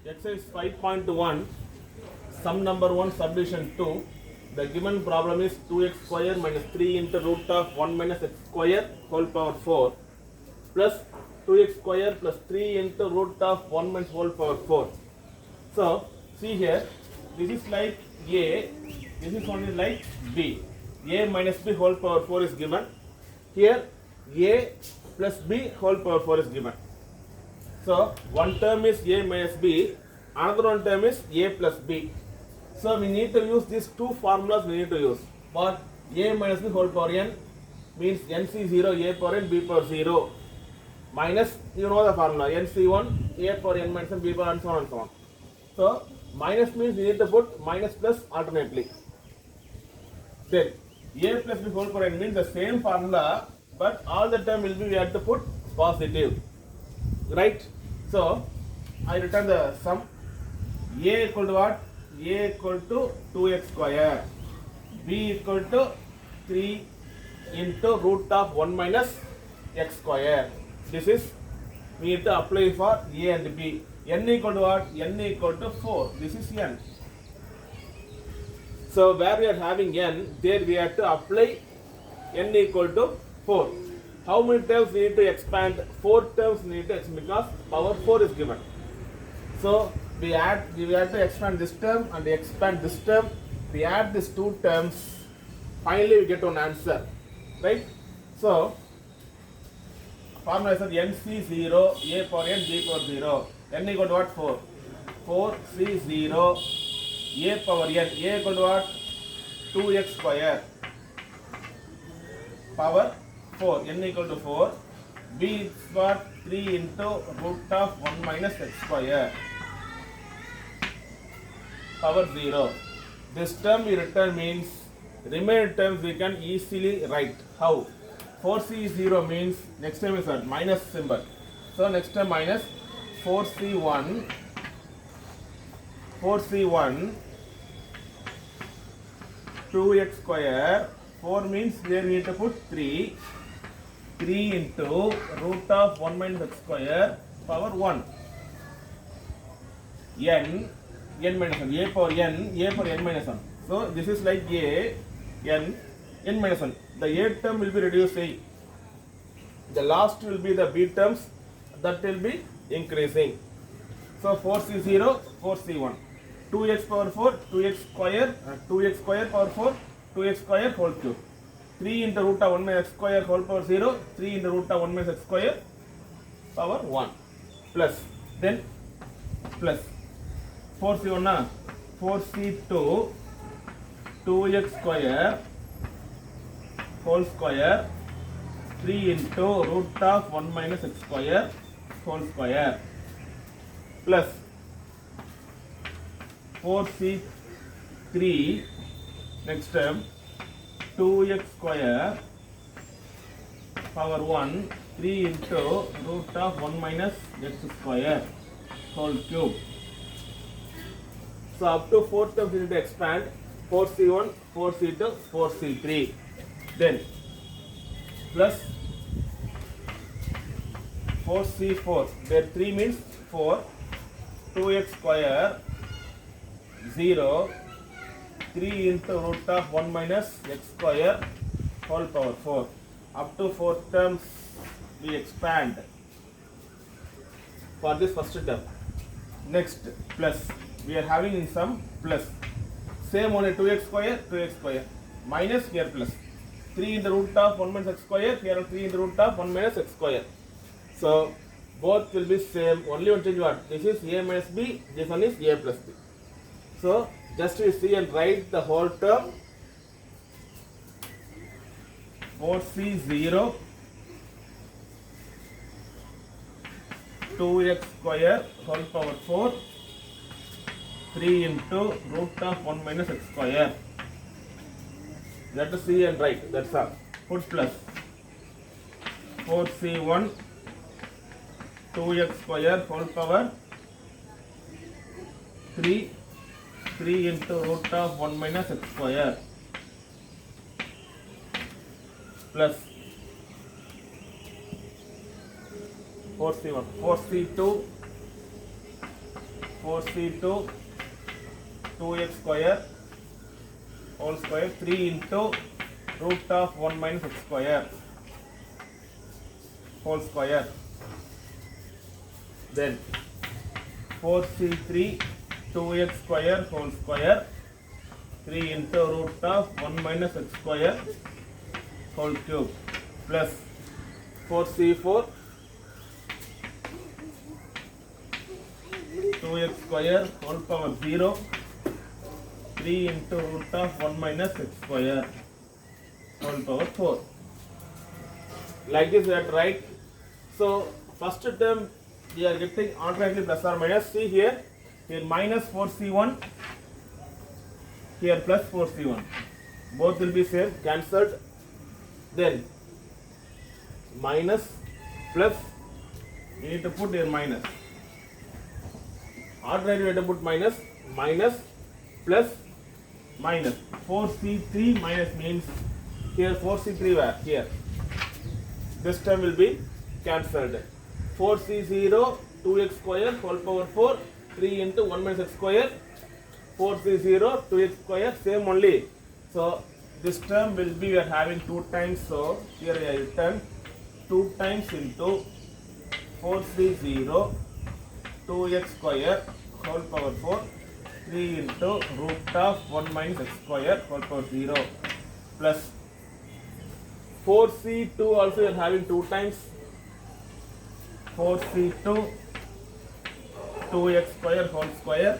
Exercise 5.1, sum number 1, subdivision 2. The given problem is 2x square minus 3 into root of 1 minus x square whole power 4 plus 2x square plus 3 into root of 1 minus whole power 4. So, see here, this is like A, this is only like B. A minus B whole power 4 is given. Here, A plus B whole power 4 is given. So, one term is A minus B, another one term is A plus B. So, we need to use these two formulas we need to use. But A minus B whole power n means NC0 A power n B power 0 minus, you know the formula, NC1 A power n minus n B power and so on and so on. So, minus means we need to put minus plus alternately. Then, A plus B whole power n means the same formula, but all the term will be, we have to put positive. Right? So, I return the sum. A equal to what? A equal to 2x square. B equal to 3 into root of 1 minus x square. This is, we need to apply for A and B. N equal to what? N equal to 4. This is N. So, where we are having N, there we have to apply N equal to 4. How many terms we need to expand? 4 terms we need to expand because power 4 is given. So, we have to expand this term and expand this term. We add these two terms. Finally, we get one answer. Right? So, formula is NC0 A power n B power 0. N equal to what? 4. 4 C0 A power n. A equal to what? 2x square power 4. N equal to 4. B is what? 3 into root of 1 minus x square power 0. This term we return means remaining terms we can easily write. How? 4C0 means next term is what? Minus symbol. So next term minus 4C1 2x square. 4 means there we need to put 3 into root of 1 minus x square power 1. N minus 1. A power n minus 1. So this is like A, n minus 1. The A term will be reducing. The last will be the B terms, that will be increasing. So 4C0, 4C1. 2x power 4, 2x square power 4, 2x square whole cube. 3 into root of 1 minus x square whole power 0, 3 into root of 1 minus x square power 1. Plus, then plus 4C1, 4C2, 2x square whole square, 3 into root of 1 minus x square whole square, plus 4C3, next term, 2x square power 1, 3 into root of 1 minus x square whole cube. So up to 4 terms we need to expand. 4C1, 4C2, 4C3. Then plus 4C4. There 3 means 4. 2x square 0. 3 into root of 1 minus x square whole power 4. Up to 4 terms we expand for this first term. Next plus. We are having in some plus. Same only 2x square, minus here plus. 3 in the root of 1 minus x square, here 3 in the root of 1 minus x square. So, both will be same, only one change what? This is A minus B, this one is A plus B. So, just we see and write the whole term. 4C0, 2x square whole power 4, 3 into root of 1 minus x square. Let us see and write, that's all. Put plus 4C1 2x square whole power 3 into root of 1 minus x square plus 4C1 4C2 4c2 2x square whole square 3 into root of 1 minus x square whole square. Then 4c3 2x square whole square 3 into root of 1 minus x square whole cube plus 4c4 2x square whole power 0 3 into root of 1 minus x square whole power 4. Like this we have to write. So first term we are getting alternately plus or minus. See here minus 4c1, here plus 4c1. Both will be same, cancelled. Then minus plus, we need to put here minus. Alternately we have to put minus, minus plus minus. 4c3 minus means here 4c3 where? Here. This term will be cancelled. 4c0 2x square whole power 4 3 into 1 minus x square 4c0 2x square same only. So this term will be we are having 2 times. So here I have written 2 times into 4c0 2x square whole power 4 3 into root of 1 minus x square whole power 0 plus 4c2 also we are having 2 times. 4c2 2x square whole square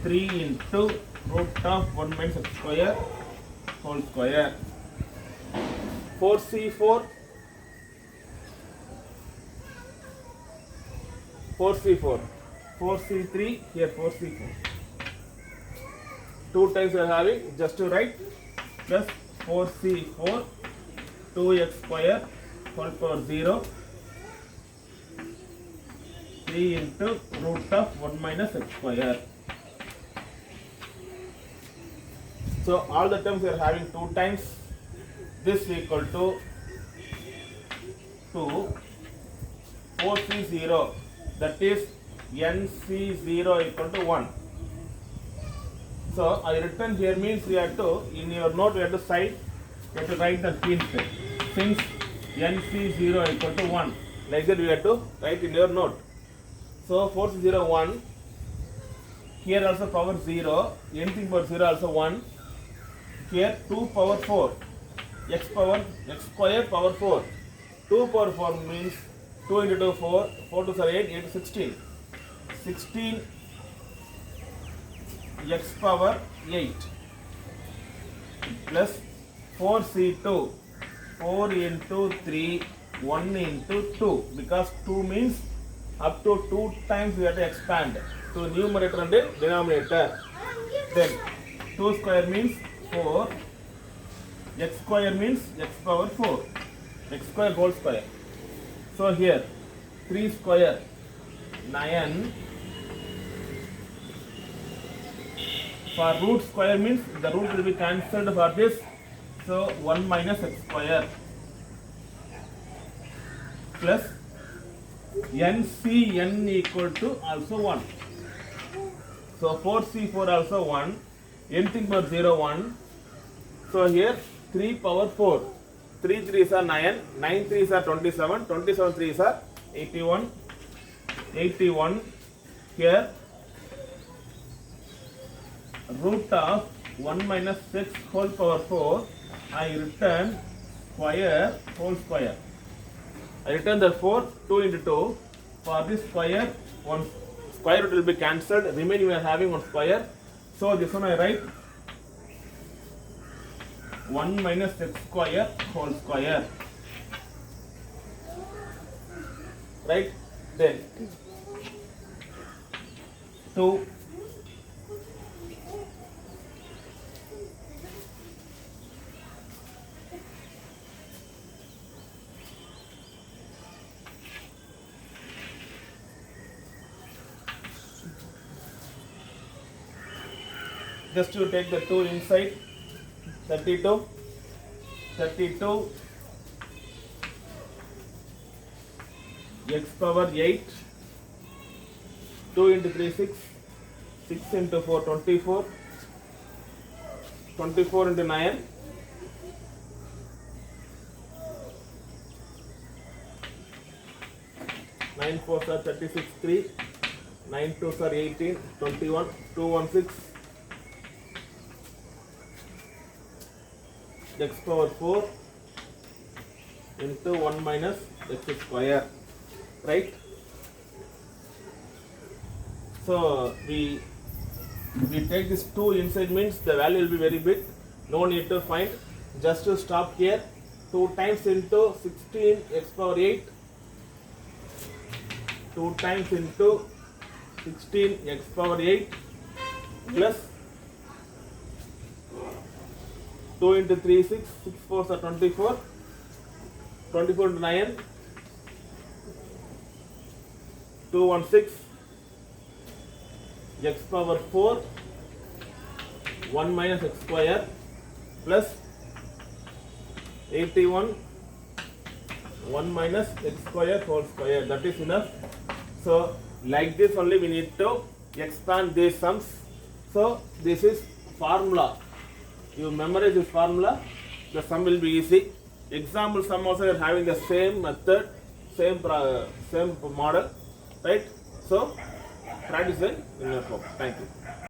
3 into root of 1 minus x square whole square. 4c4 4c3 here 4c4 2 times we are having, just to write, plus 4c4 2x square whole power 0 3 into root of 1 minus x square. So all the terms we are having 2 times. This equal to 2 4c0, that is nc0 equal to 1. So I written here means we have to, in your note we have to cite, you have to write the hint. Since nc0 equal to 1, like that we have to write in your note. So 4c0 1, here also power 0, anything power 0 also 1, here 2 power 4, x square power 4, 2 power 4 means 2 into 2 4, 4 to 8, 8 to 16, 16 x power 8 plus 4c2, 4 into 3, 1 into 2, because 2 means up to 2 times we have to expand to numerator and denominator. Then 2 square means 4, x square means x power 4, x square whole square. So here 3 square 9, for root square means the root will be cancelled for this, so 1 minus x square plus NCN equal to also 1. So 4C4 also 1, anything but 0 1. So here 3 power 4, 3 3s are 9, 9 3s are 27, 27 3s are 81, 81. Here root of 1 minus 6 whole power 4, I return square whole square. I return the 4, 2 into 2. For this square, one square root will be cancelled. Remaining we are having one square. So this one I write 1 minus x square whole square. Right? Then 2 just to take the 2 inside, 32 x power 8, 2 into 3 6, 6 into 4 24, 24 into 9, 9 4s are 36 3, 9 2s are 18, 21, 216, x power 4 into 1 minus x square, right? So we take this 2 inside, means the value will be very big, no need to find, just to stop here. 2 times into 16 x power 8, 2 times into 16 x power 8 plus 2 into 3 6, 6 4s are 24, 24 into 9, 216, x power 4 1 minus x square plus 81 1 minus x square whole square, that is enough. So like this only we need to expand these sums. So this is formula, you memorize this formula, the sum will be easy. Example sum also are having the same method, same model, right? So practice it in your home. Thank you.